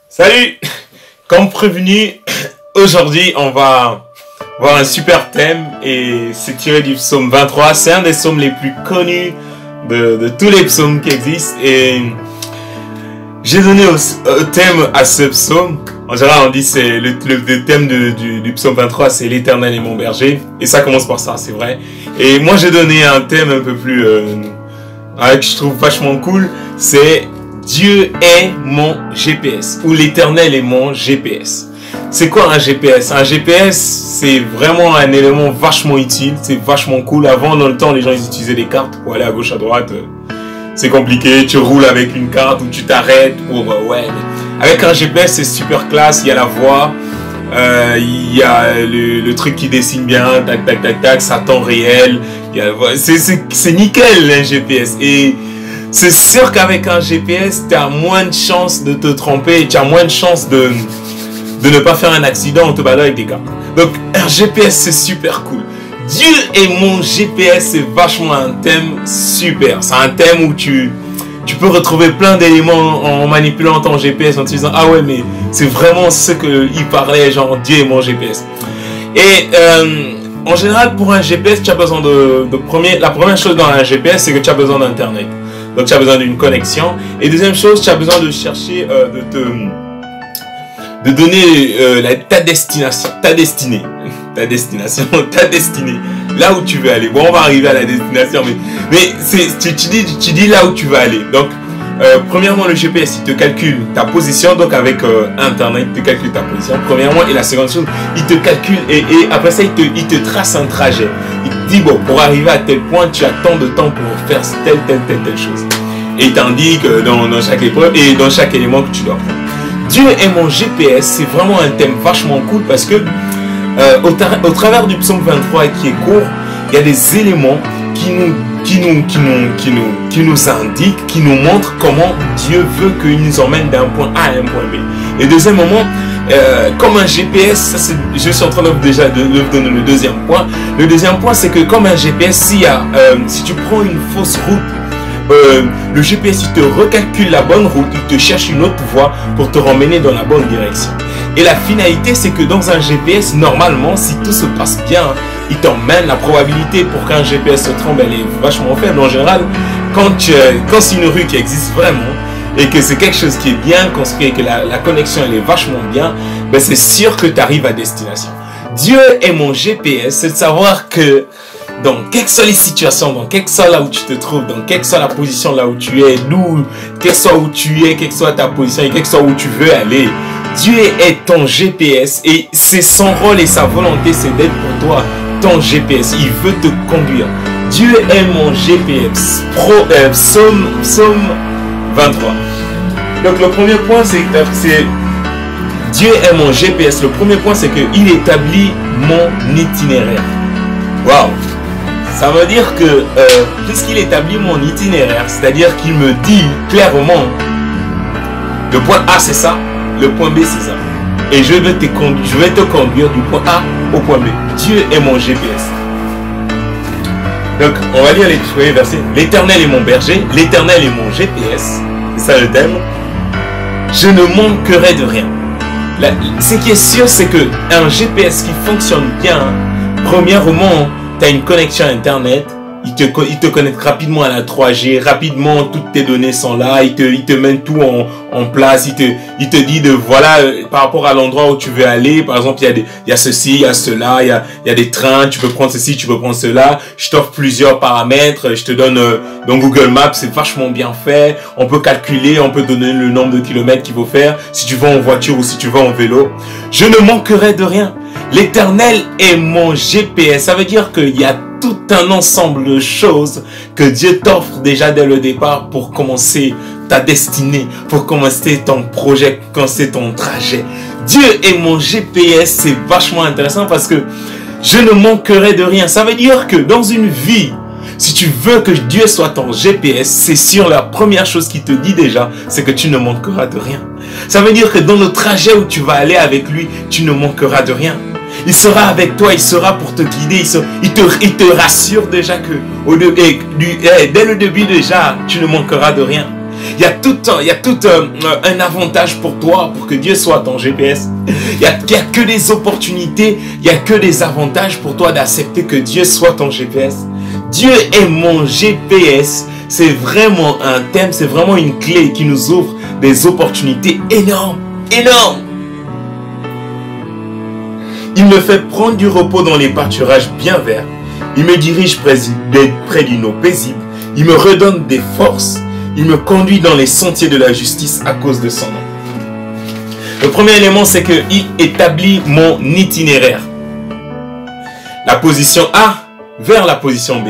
Salut! Comme prévenu, aujourd'hui on va voir un super thème et c'est tiré du psaume 23. C'est un des psaumes les plus connus de tous les psaumes qui existent et j'ai donné au thème à ce psaume. En général on dit c'est le thème du psaume 23, c'est l'Éternel est mon berger et ça commence par ça, c'est vrai. Et moi j'ai donné un thème un peu plus que je trouve vachement cool, c'est Dieu est mon GPS ou l'Éternel est mon GPS. C'est quoi un GPS? Un GPS, c'est vraiment un élément vachement utile, c'est vachement cool. Avant, dans le temps, les gens ils utilisaient des cartes pour aller à gauche, à droite. C'est compliqué, tu roules avec une carte ou tu t'arrêtes pour... ouais. Avec un GPS, c'est super classe, il y a la voie, il y a le truc qui dessine bien, tac, tac, tac, tac, ça temps réel. C'est nickel, un GPS. Et c'est sûr qu'avec un GPS, tu as moins de chances de te tromper, tu as moins de chances de ne pas faire un accident en te baladant avec des gars. Donc, un GPS, c'est super cool. Dieu est mon GPS, c'est vachement un thème super. C'est un thème où tu peux retrouver plein d'éléments en manipulant ton GPS, en te disant, ah ouais, mais c'est vraiment ce qu'il parlait, genre, Dieu est mon GPS. Et en général, pour un GPS, tu as besoin la première chose dans un GPS, c'est que tu as besoin d'Internet. Donc, tu as besoin d'une connexion. Et deuxième chose, tu as besoin de chercher, de donner ta destination, ta destinée. Là où tu veux aller. Bon, on va arriver à la destination, mais tu dis là où tu veux aller. Donc, premièrement, le GPS, il te calcule ta position. Donc, avec Internet, il te calcule ta position. Premièrement, et la seconde chose, il te calcule et après ça, il te trace un trajet. Il te dit, bon, pour arriver à tel point, tu as tant de temps pour faire telle chose. Et il t'indique dans chaque épreuve et dans chaque élément que tu dois prendre. Dieu est mon GPS, c'est vraiment un thème vachement cool parce que au travers du psaume 23 qui est court, il y a des éléments qui nous indiquent, qui nous montrent comment Dieu veut qu'il nous emmène d'un point A à un point B. Et deuxièmement, comme un GPS, je suis en train de vous donner le deuxième point. Le deuxième point, c'est que comme un GPS, si tu prends une fausse route, le GPS il te recalcule la bonne route, il te cherche une autre voie pour te ramener dans la bonne direction. Et la finalité, c'est que dans un GPS, normalement, si tout se passe bien, il t'emmène. La probabilité pour qu'un GPS se trompe, elle est vachement faible. En général, quand c'est une rue qui existe vraiment et que c'est quelque chose qui est bien construit et que la connexion elle est vachement bien, ben c'est sûr que tu arrives à destination. Dieu est mon GPS, c'est de savoir que dans quelles que soient les situations, dans quelle que soit là où tu te trouves, dans quelle que soit la position là où tu es, quelle que soit où tu es, quelle que soit ta position et quelle que soit où tu veux aller, Dieu est ton GPS et c'est son rôle et sa volonté, c'est d'être pour toi ton GPS. Il veut te conduire. Dieu est mon GPS. Psaume 23. Donc le premier point, c'est Dieu est mon GPS. Le premier point, c'est qu'il établit mon itinéraire. Waouh! Ça veut dire que puisqu'il établit mon itinéraire, c'est-à-dire qu'il me dit clairement le point A c'est ça, le point B c'est ça. Et je vais te conduire du point A au point B. Dieu est mon GPS. Donc on va lire les premiers versets. L'Éternel est mon berger, l'Éternel est mon GPS. C'est ça le thème. Je ne manquerai de rien. Ce qui est sûr, c'est que un GPS qui fonctionne bien, premièrement, tu as une connexion Internet, il te connecte rapidement à la 3G, rapidement toutes tes données sont là, il te met tout en place, il te dit voilà, par rapport à l'endroit où tu veux aller, par exemple, il y a ceci, il y a cela, il y a des trains, tu peux prendre ceci, tu peux prendre cela, je t'offre plusieurs paramètres, je te donne, dans Google Maps, c'est vachement bien fait, on peut calculer, on peut donner le nombre de kilomètres qu'il faut faire, si tu vas en voiture ou si tu vas en vélo, je ne manquerai de rien. L'Éternel est mon GPS. Ça veut dire qu'il y a tout un ensemble de choses que Dieu t'offre déjà dès le départ pour commencer ta destinée, pour commencer ton projet, commencer ton trajet. Dieu est mon GPS, c'est vachement intéressant parce que je ne manquerai de rien. Ça veut dire que dans une vie, si tu veux que Dieu soit ton GPS, c'est sûr, la première chose qu'il te dit déjà, c'est que tu ne manqueras de rien. Ça veut dire que dans le trajet où tu vas aller avec lui, tu ne manqueras de rien. Il sera avec toi, il sera pour te guider, il te rassure déjà que dès le début déjà, tu ne manqueras de rien. Il y a tout un avantage pour toi, pour que Dieu soit ton GPS. Il n'y a que des opportunités, il n'y a que des avantages pour toi d'accepter que Dieu soit ton GPS. Dieu est mon GPS. C'est vraiment un thème, c'est vraiment une clé qui nous ouvre des opportunités énormes, énormes. Il me fait prendre du repos dans les pâturages bien verts. Il me dirige près d'une eau paisible. Il me redonne des forces. Il me conduit dans les sentiers de la justice à cause de son nom. Le premier élément, c'est qu'il établit mon itinéraire. La position A vers la position B.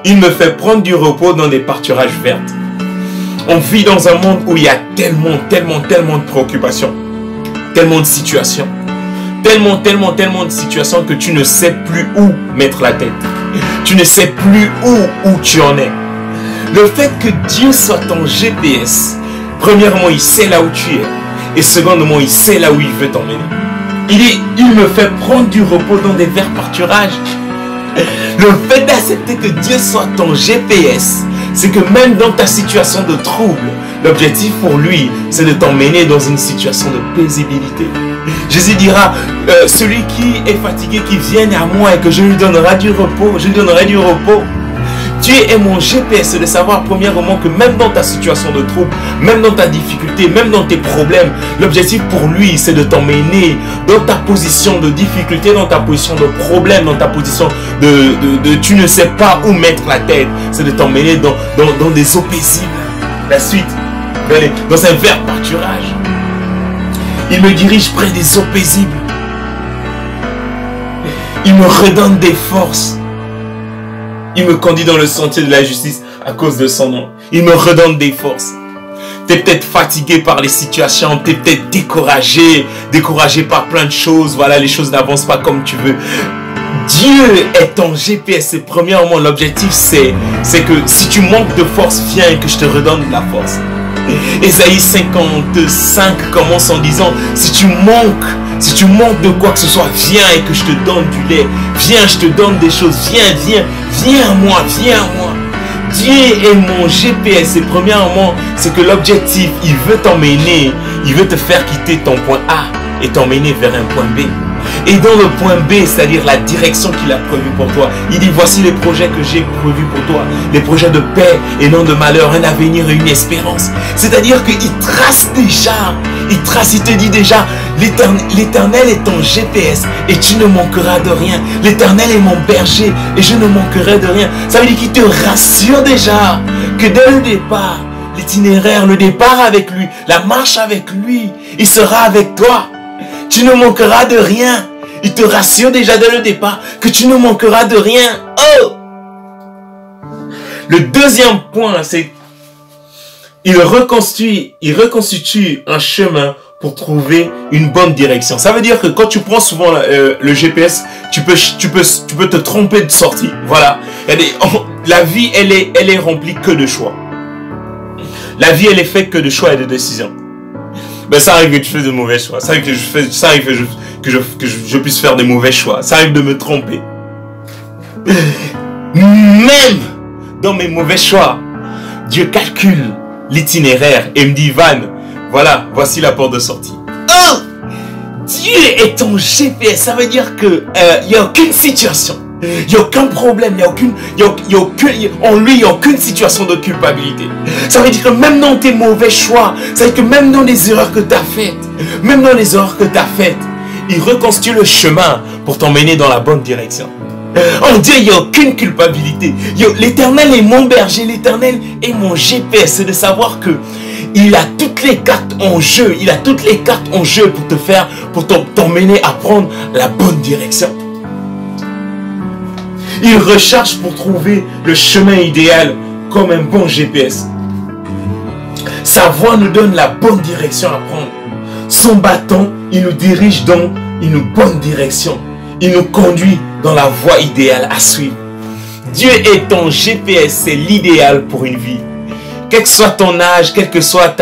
Il me fait prendre du repos dans des pâturages verts. On vit dans un monde où il y a tellement de préoccupations, tellement de situations. Tellement de situations que tu ne sais plus où mettre la tête. Tu ne sais plus où tu en es. Le fait que Dieu soit ton GPS, premièrement, il sait là où tu es. Et secondement, il sait là où il veut t'emmener. Il me fait prendre du repos dans des verts pâturages. Le fait d'accepter que Dieu soit ton GPS, c'est que même dans ta situation de trouble, l'objectif pour lui, c'est de t'emmener dans une situation de paisibilité. Jésus dira, celui qui est fatigué, qui vienne à moi et que je lui donnerai du repos, Dieu est mon GPS, c'est de savoir premièrement que même dans ta situation de trouble, même dans ta difficulté, même dans tes problèmes, l'objectif pour lui, c'est de t'emmener dans ta position de difficulté, dans ta position de problème, dans ta position de tu ne sais pas où mettre la tête. C'est de t'emmener dans des eaux paisibles. La suite, dans un vert pâturage. Il me dirige près des eaux paisibles. Il me redonne des forces. Il me conduit dans le sentier de la justice à cause de son nom. Il me redonne des forces. Tu es peut-être fatigué par les situations, tu es peut-être découragé par plein de choses. Voilà, les choses n'avancent pas comme tu veux. Dieu est ton GPS. Et premièrement, l'objectif, c'est que si tu manques de force, viens et que je te redonne de la force. Ésaïe 55 commence en disant, si tu manques de quoi que ce soit, viens et que je te donne du lait. Viens, je te donne des choses. Viens à moi. Dieu est mon GPS. Et premièrement, c'est que l'objectif, il veut t'emmener, il veut te faire quitter ton point A et t'emmener vers un point B. Et dans le point B, c'est-à-dire la direction qu'il a prévue pour toi, il dit, voici les projets que j'ai prévus pour toi, les projets de paix et non de malheur, un avenir et une espérance. C'est-à-dire qu'il trace déjà, il te dit déjà, l'Éternel est ton GPS et tu ne manqueras de rien. L'Éternel est mon berger et je ne manquerai de rien. Ça veut dire qu'il te rassure déjà que dès le départ, l'itinéraire, le départ avec lui, la marche avec lui, il sera avec toi. Tu ne manqueras de rien. Il te rassure déjà dès le départ que tu ne manqueras de rien. Oh! Le deuxième point, c'est il reconstitue un chemin pour trouver une bonne direction. Ça veut dire que quand tu prends souvent le GPS, tu peux te tromper de sortie. Voilà. La vie, elle est remplie que de choix. La vie, elle est faite que de choix et de décisions. Ben, ça arrive que tu fais de mauvais choix. Ça arrive que je puisse faire des mauvais choix. Ça arrive de me tromper. Même dans mes mauvais choix, Dieu calcule l'itinéraire et me dit, Van, voilà, voici la porte de sortie. Oh! Dieu est ton GPS. Ça veut dire que il n'y a aucune situation, il n'y a aucun problème, en lui, il n'y a aucune situation de culpabilité. Ça veut dire que même dans tes mauvais choix, ça veut dire que même dans les erreurs que tu as faites, il reconstitue le chemin pour t'emmener dans la bonne direction. En Dieu, il n'y a aucune culpabilité. L'Éternel est mon berger, l'Éternel est mon GPS. C'est de savoir que il a toutes les cartes en jeu. Il a toutes les cartes en jeu pour t'emmener à prendre la bonne direction. Il recherche pour trouver le chemin idéal comme un bon GPS. Sa voix nous donne la bonne direction à prendre. Son bâton, il nous dirige dans une bonne direction. Il nous conduit dans la voie idéale à suivre. Dieu est ton GPS, c'est l'idéal pour une vie. Quel que soit ton âge, quel que soit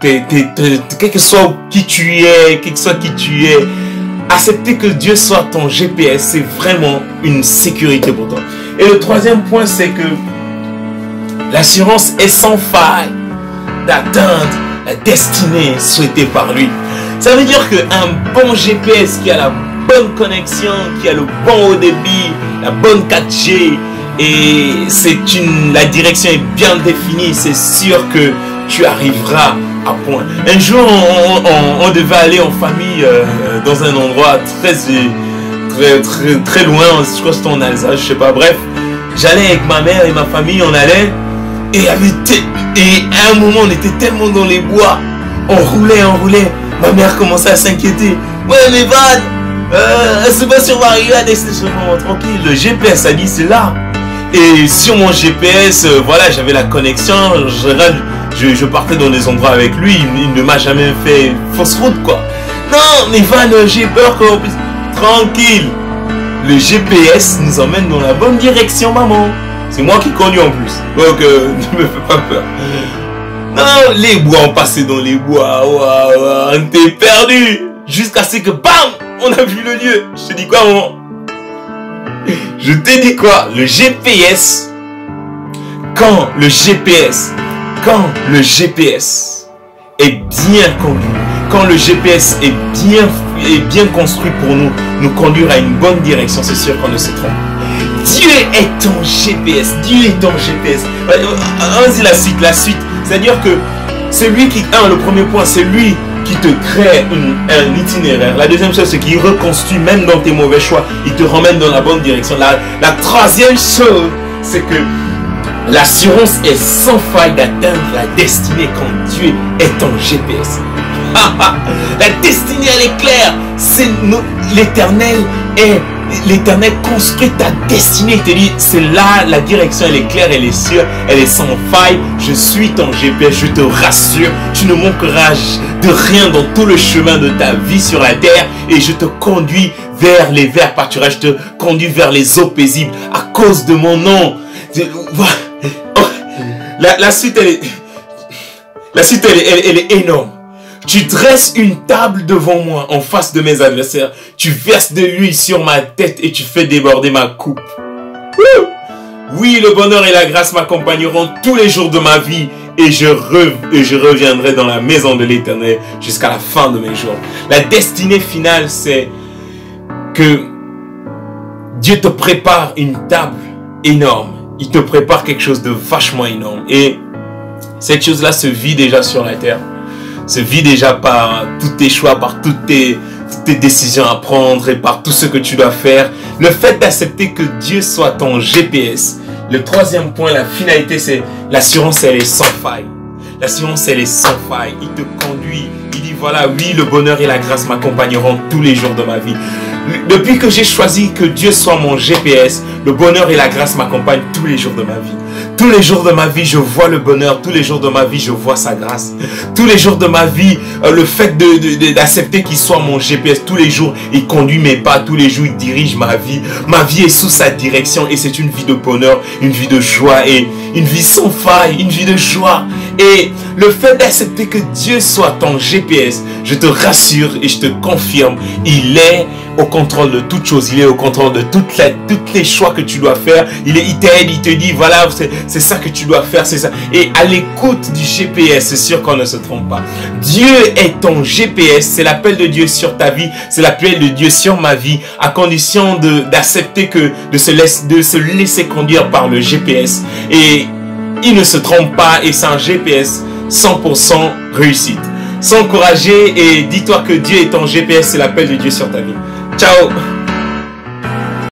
quel que soit qui tu es, accepter que Dieu soit ton GPS, c'est vraiment une sécurité pour toi. Et le troisième point, c'est que l'assurance est sans faille. d'atteindre la destinée souhaitée par lui. Ça veut dire qu'un bon GPS qui a la bonne connexion, qui a le bon haut débit, la bonne 4G, et la direction est bien définie, c'est sûr que tu arriveras à point. Un jour, on devait aller en famille dans un endroit très loin, je crois que c'était en Alsace, je sais pas, bref. J'allais avec ma mère et ma famille, on allait, et à un moment, on était tellement dans les bois, on roulait. Ma mère commençait à s'inquiéter. Ouais, mais Van, c'est pas si on va arriver à destination tranquille. Le GPS a dit c'est là. Et sur mon GPS, voilà, j'avais la connexion. Je partais dans des endroits avec lui. Il ne m'a jamais fait fausse route, quoi. Non, mais Van, j'ai peur qu'on puisse. Tranquille. Le GPS nous emmène dans la bonne direction, maman. C'est moi qui conduis en plus. Donc, ne me fais pas peur. Non, les bois, on passait dans les bois, on était perdu. Jusqu'à ce que, bam, on a vu le lieu. Je te dis quoi, maman? Je te dis quoi? Le GPS, quand le GPS est bien conduit, quand le GPS est bien construit pour nous conduire à une bonne direction, c'est sûr qu'on ne se trompe. Dieu est ton GPS. Dieu est ton GPS. Vas-y, la suite. C'est-à-dire que c'est lui qui... le premier point, c'est lui qui te crée un itinéraire. La deuxième chose, c'est qu'il reconstruit même dans tes mauvais choix. Il te ramène dans la bonne direction. La troisième chose, c'est que l'assurance est sans faille d'atteindre la destinée quand Dieu est ton GPS. La destinée, elle est claire. L'éternel construit ta destinée. Il te dit, c'est là, la direction, elle est claire, elle est sûre, elle est sans faille. Je suis ton GPS, je te rassure. Tu ne manqueras de rien dans tout le chemin de ta vie sur la terre. Et je te conduis vers les verts pâturages. Je te conduis vers les eaux paisibles à cause de mon nom. La suite, elle est énorme. Tu dresses une table devant moi en face de mes adversaires. Tu verses de l'huile sur ma tête et tu fais déborder ma coupe. Oui, le bonheur et la grâce m'accompagneront tous les jours de ma vie et je reviendrai dans la maison de l'Éternel jusqu'à la fin de mes jours. La destinée finale, c'est que Dieu te prépare une table énorme. Il te prépare quelque chose de vachement énorme. Et cette chose-là se vit déjà sur la terre. Se vit déjà par tous tes choix, par toutes tes décisions à prendre et par tout ce que tu dois faire. Le fait d'accepter que Dieu soit ton GPS. Le troisième point, la finalité, c'est l'assurance, elle est sans faille. L'assurance, elle est sans faille. Il te conduit. Il dit, voilà, oui, le bonheur et la grâce m'accompagneront tous les jours de ma vie. Depuis que j'ai choisi que Dieu soit mon GPS, le bonheur et la grâce m'accompagnent tous les jours de ma vie. Tous les jours de ma vie, je vois le bonheur. Tous les jours de ma vie, je vois sa grâce. Tous les jours de ma vie, le fait d'accepter qu'il soit mon GPS, tous les jours, il conduit mes pas. Tous les jours, il dirige ma vie. Ma vie est sous sa direction et c'est une vie de bonheur, une vie de joie et une vie sans faille, une vie de joie. Et le fait d'accepter que Dieu soit ton GPS, je te rassure et je te confirme, il est au contrôle de toutes choses. Il est au contrôle de toutes les choix que tu dois faire. Il t'aide, il te dit, voilà, c'est ça que tu dois faire, c'est ça. Et à l'écoute du GPS, c'est sûr qu'on ne se trompe pas. Dieu est ton GPS, c'est l'appel de Dieu sur ta vie, c'est l'appel de Dieu sur ma vie, à condition d'accepter de se laisser conduire par le GPS. Et il ne se trompe pas et c'est un GPS 100% réussite. Sois encouragé et dis-toi que Dieu est ton GPS, c'est l'appel de Dieu sur ta vie. Ciao!